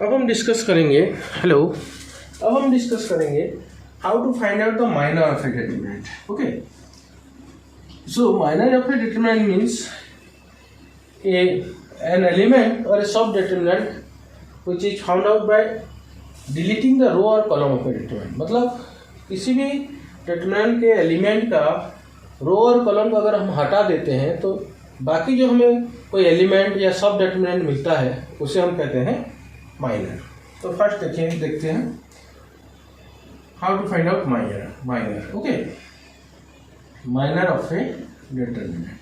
अब हम डिस्कस करेंगे how to find out the minor of a determinant. Okay, so minor of a determinant means an element or a sub-determinant which is found out by deleting the row or column of a determinant. मतलब किसी भी determinant के element का रो और column को अगर हम हटा देते हैं तो बाकी जो हमें कोई एलिमेंट या सब डिटरमिनेंट मिलता है उसे हम कहते हैं माइनर. तो फर्स्ट देखते हैं how to find out minor. Okay, minor of a determinant.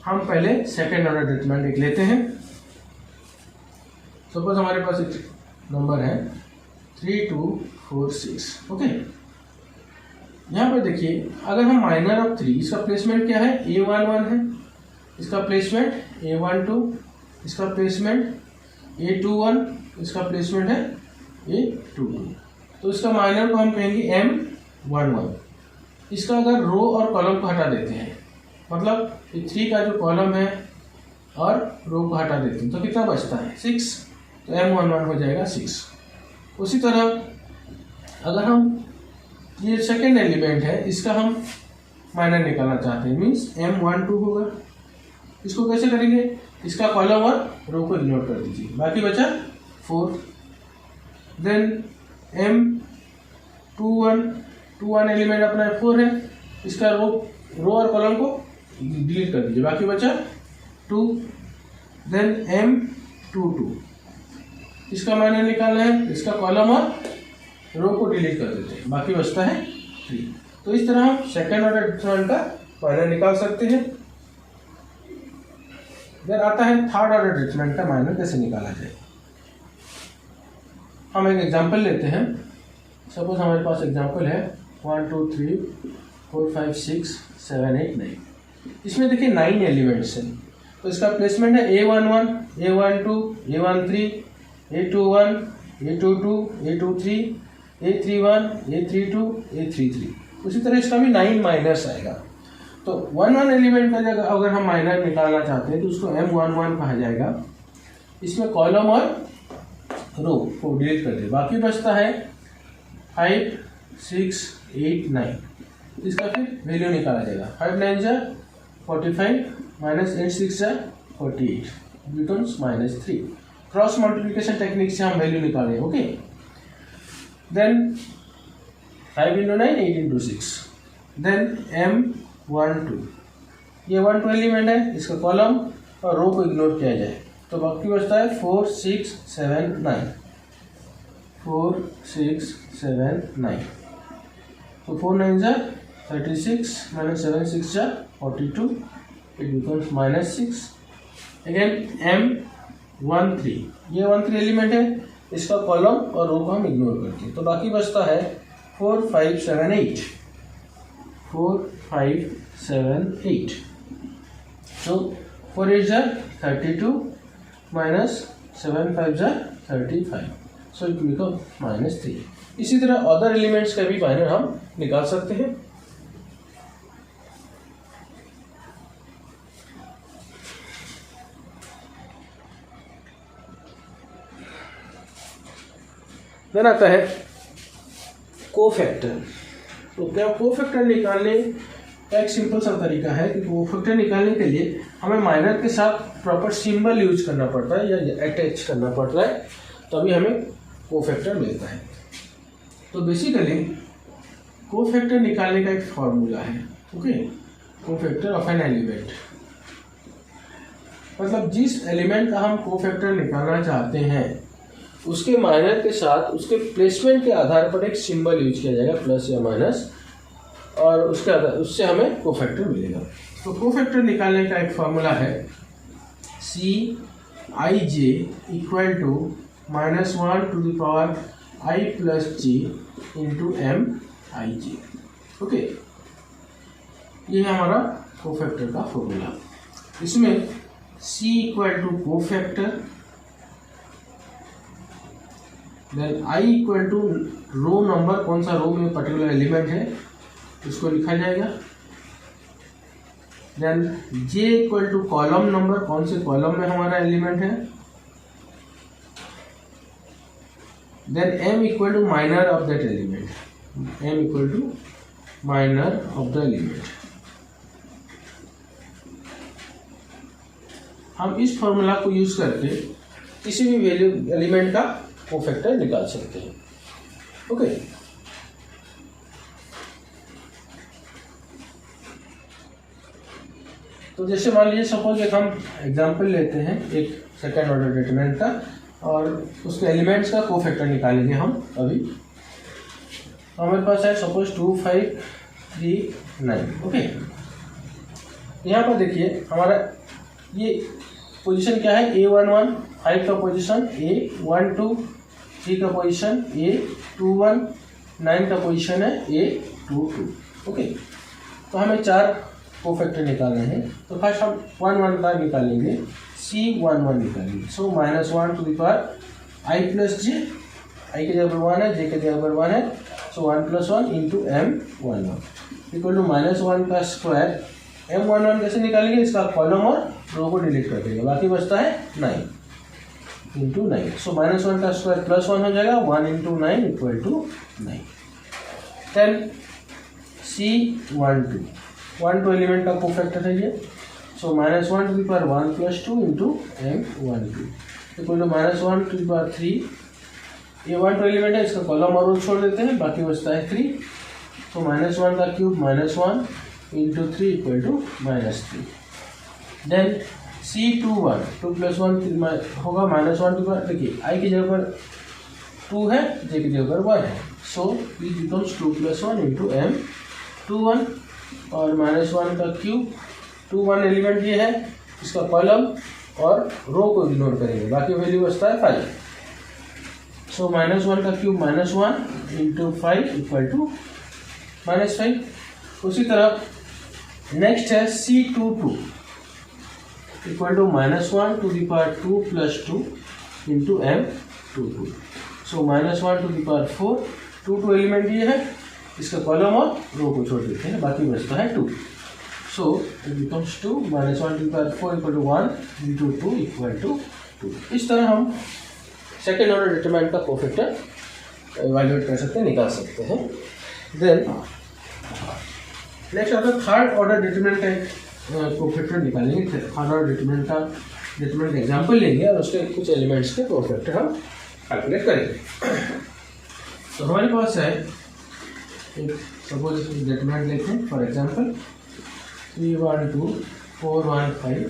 हम पहले सेकेंड ऑर्डर डिटरमिनेंट लिख लेते हैं. सपोज हमारे पास एक नंबर है 3, 2, 4, 6. ओके, यहाँ पे देखिए अगर हम माइनर ऑफ 3, इसका प्लेसमेंट क्या है, A11 है, इसका प्लेसमेंट A12, इसका प्लेसमेंट A21, इसका प्लेसमेंट है A22. तो इसका माइनर को हम कहेंगे M11. इसका अगर रो और कॉलम को हटा देते हैं, मतलब 3 का जो कॉलम है और रो को हटा देते हैं तो कितना बचता है 6. तो M11 हो जाएगा 6. उसी तरह अगर हम ये सेकेंड एलिमेंट है इसका हम माइनर निकालना चाहते हैं मीन्स M12 होगा. इसको कैसे करेंगे, इसका कॉलम और रो को इग्नोर कर दीजिए, बाकी बचा 4. देन M21 एलिमेंट अपना 4 है, इसका रो और कॉलम को डिलीट कर दीजिए, बाकी बचा 2. देन M22 इसका माइनर निकालना है, इसका कॉलम और रो को डिलीट कर देते हैं, बाकी बचता है 3. तो इस तरह हम सेकेंड ऑर्डर डिटरमिनेंट का माइनर निकाल सकते हैं. देन आता है थर्ड ऑर्डर डिटरमिनेंट का माइनर कैसे निकाला जाए. हम एक एग्जांपल लेते हैं. सपोज हमारे पास एग्जांपल है 1, 2, 3, 4, 5, 6, 7, 8, 9. इसमें देखिए 9 एलिमेंट्स हैं. तो इसका प्लेसमेंट है A11, A12, A13, A21, A22, A23, A31, A32, A33. उसी तरह इसका भी 9 माइनर्स आएगा. तो 1 एलिमेंट का जगह अगर हम माइनर निकालना चाहते हैं तो उसको M11 कहा जाएगा. इसमें कॉलम और रो को डिलीट कर दे, बाकी बचता है 5, 6, 8, 9. इसका फिर वैल्यू निकाला जाएगा. 5 9 जा 45 माइनस 8 6 जा 48 बिकम्स -3. क्रॉस मल्टीप्लिकेशन टेक्निक से हम वैल्यू निकालें. Okay, then 5 × 9 8 × 6. देन M12 ये 12 एलिमेंट है, इसका कॉलम और रो को इग्नोर किया जाए तो बाकी बचता है 4 6 7 9. 4 6 7 9. तो 4 9 जा 36 minus 7 6 जा 42. It becomes -6. Again M13 ये 13 एलिमेंट है, इसका कॉलम और रो को हम इग्नोर करते हैं तो बाकी बचता है 4 5 7 8. 4 5 7 8. So 4 8 जा 32 minus 7 5 जा 35. So it becomes -3. इसी तरह अदर एलिमेंट्स का भी माइनर हम निकाल सकते हैं. देन आता है कोफैक्टर. तो क्या कोफैक्टर निकालने का एक सिंपल सा तरीका है कि कोफैक्टर निकालने के लिए हमें माइनर के साथ प्रॉपर सिंबल यूज करना पड़ता है या अटैच करना पड़ता है, तभी हमें कोफैक्टर मिलता है. तो बेसिकली कोफैक्टर निकालने का एक फॉर्मूला है. Okay, cofactor of an element मतलब जिस एलिमेंट का हम कोफैक्टर निकालना चाहते हैं उसके माइनर के साथ उसके प्लेसमेंट के आधार पर एक सिंबल यूज किया जाएगा, प्लस या माइनस, और उससे हमें कोफैक्टर मिलेगा. तो कोफैक्टर निकालने का एक फॉर्मूला है Cij = -1 to the power I plus j into Mij. Okay, ये है हमारा कोफैक्टर का फॉर्मूला. इसमें C = cofactor, then I = row number, कौन सा रो में पर्टिकुलर एलिमेंट है उसको लिखा जाएगा. Then J equal to column number, कौन से कॉलम में हमारा एलिमेंट है, then m equal to minor of that element, m equal to minor of the element. हम इस फॉर्मूला को यूज करके किसी भी वैल्यू एलिमेंट का कोफैक्टर निकाल सकते हैं। ओके, तो जैसे मान लीजिए सपोज एक हम एग्जांपल लेते हैं एक सेकेंड ऑर्डर डिटरमिनेंट का, और उसके एलिमेंट्स का कोफैक्टर निकालेंगे हम अभी। हमारे पास है सपोज 2 5 3 9। ओके, यहाँ पर देखिए हमारा ये पोजीशन क्या है, A11 5 का पोजीशन, A12 3 का पोजीशन, A21 9 का पोजीशन है, A22। ओके, तो हमें 4 कोफैक्टर निकालने हैं। तो फर्स्ट हम 1 1 का निकालेंगे, C11 निकालेंगे। So -1 to the power i plus j, i के जगह पर 1 है, जे के जगह पर 1 है, so 1 + 1 into M11 equal to -1 का स्क्वायर। M11 कैसे निकालेंगे, इसका कॉलम और रो को डिलीट कर देंगे, बाकी बचता है 9 इंटू 9। सो -1 का स्क्वायर +1 हो जाएगा, 1 into 9 equal to 9। Then C12 1 element का कोफैक्टर है ये, so -1 to the power 1 + 2 into M12 equal to -1 to the power 3। ये 1 एलिमेंट है, इसका कॉलम और रो छोड़ देते हैं, बाकी बचता है 3। तो -1 का cube -1 into 3 equal to -3। Then C21 2 + 1 होगा -1 टू पावर, देखिए आई की जगह पर 2 है, जे की जगह पर 1 है, सो इट बिकम्स 2 + 1 इंटू M21 और -1 का क्यूब। 2 1 एलिमेंट ये है, इसका कॉलम और रो को इग्नोर करेंगे, बाकी वैल्यू बचता है 5। सो -1 का क्यूब -1 इंटू 5 इक्वल टू -5। उसी तरह नेक्स्ट है C22 equal to -1 to the power 2 + 2 into M22। So -1 to the power 4, 2 element ये है, इसका कॉलम और रो को छोड़ देते हैं, बाकी बचता है 2। So it becomes 2 -1 to the power 4 equal to 1 into 2 equal to 2। इस तरह हम सेकेंड ऑर्डर डिटरमिनेंट का कोफैक्टर इवैल्यूएट कर सकते हैं, निकाल सकते हैं। देन नेक्स्ट आता है थर्ड ऑर्डर डिटरमिनेंट का कोफैक्टर निकालेंगे। थर्ड ऑर्डर डिटरमिनेंट का डिटरमिनेंट एग्जाम्पल लेंगे और उसके कुछ एलिमेंट्स के कोफैक्टर हम कैलकुलेट करेंगे। तो हमारे पास है एक सपोज डिटरमिनेंट लेते हैं, फॉर एग्जाम्पल 312 415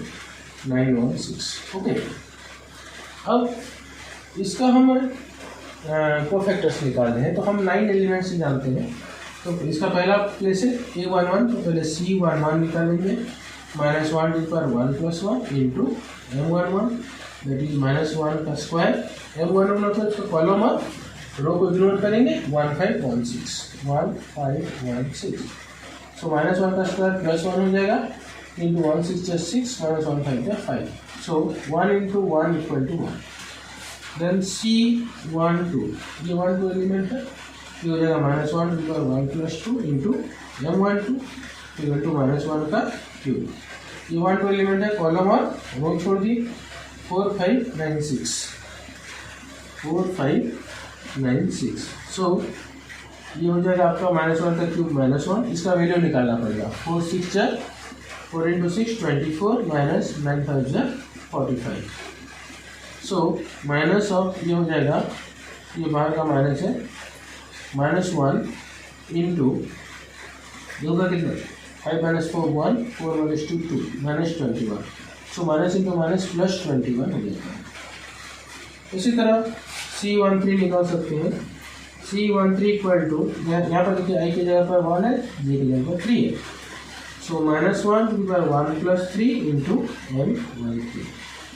916। ओके, अब इसका हम कोफैक्टर्स निकालने हैं, तो हम 9 एलिमेंट्स से जानते हैं। तो इसका पहला प्लेस है A11, तो पहले C11 निकालेंगे, -1 to the power 1 + 1 into M11 that is -1 का स्क्वायर। M11 मतलब इसका कॉलम और रो को इग्नोर करेंगे, 1516। सो -1 का स्क्वायर +1 हो जाएगा into 1 6 6 -1 5 5। So 1 into 1 equal to 1। Then C12 ये 12 एलिमेंट है, ये हो जाएगा -1 to the power 1 + 2 into M12 equal to -1 का क्यूब। ये 12 एलिमेंट है, कॉलम और रो छोड़ दी, 4 5 9 6 4 5 9 6। सो ये हो जाएगा आपका -1 का क्यूब -1, इसका वैल्यू निकालना पड़ेगा। 4 6 4 इंटू 6 24 -9 5 45। सो माइनस ऑफ ये हो जाएगा, ये बाहर का माइनस है, -1 इंटू ये होगा कितना 5 - 4 1 4 - 2 2 -21। सो माइनस इंटू माइनस +21 हो जाएगा। इसी तरह C13 निकाल सकते हैं। C13 इक्वल टू, यहाँ पर देखिए आई की जगह पर 1 है, जे की जगह पर 3 है, so -1 to the power 1 + 3 into M13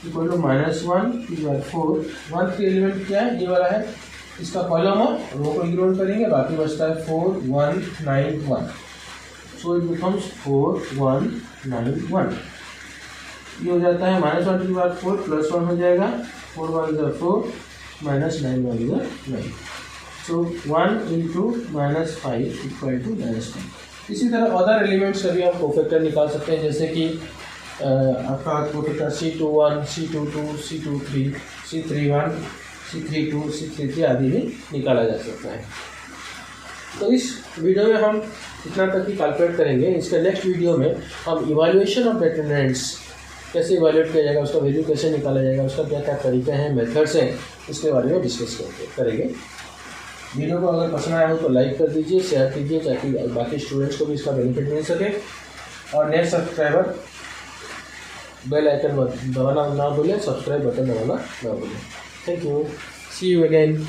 equal to -1 to the power 4। 1 3 element क्या है, ये वाला है, इसका कॉलम और रो को इग्नोर करेंगे, बाकी बचता है 4 1 9 1। सो इट बिकम्स 4 1 9 1। ये हो जाता है -1 टू द पावर 4 +1 हो जाएगा, 4 1 = 4 -9 1 = 9। So 1 into -5 equal to -10। इसी तरह अदर एलिमेंट्स का भी हम कोफैक्टर निकाल सकते हैं, जैसे कि आपका cofactor C21, C22, C23, C31, C32, C33 आदि भी निकाला जा सकता है। तो इस वीडियो में हम इतना तक ही कैलकुलेट करेंगे। इसके नेक्स्ट वीडियो में हम इवैल्यूएशन ऑफ डिटरमिनेंट्स कैसे इवैल्यूएट किया जाएगा, उसका वैल्यू कैसे निकाला जाएगा, उसका क्या क्या तरीके हैं, मेथड्स हैं, इसके बारे में डिस्कस करेंगे। वीडियो को अगर पसंद आया हो तो लाइक कर दीजिए, शेयर कीजिए, ताकि बाकी स्टूडेंट्स को भी इसका बेनिफिट मिल सके। और नए सब्सक्राइबर बेल आइकन दबाना ना भूलें, सब्सक्राइब बटन दबाना ना भूलें। Thank you, see you again.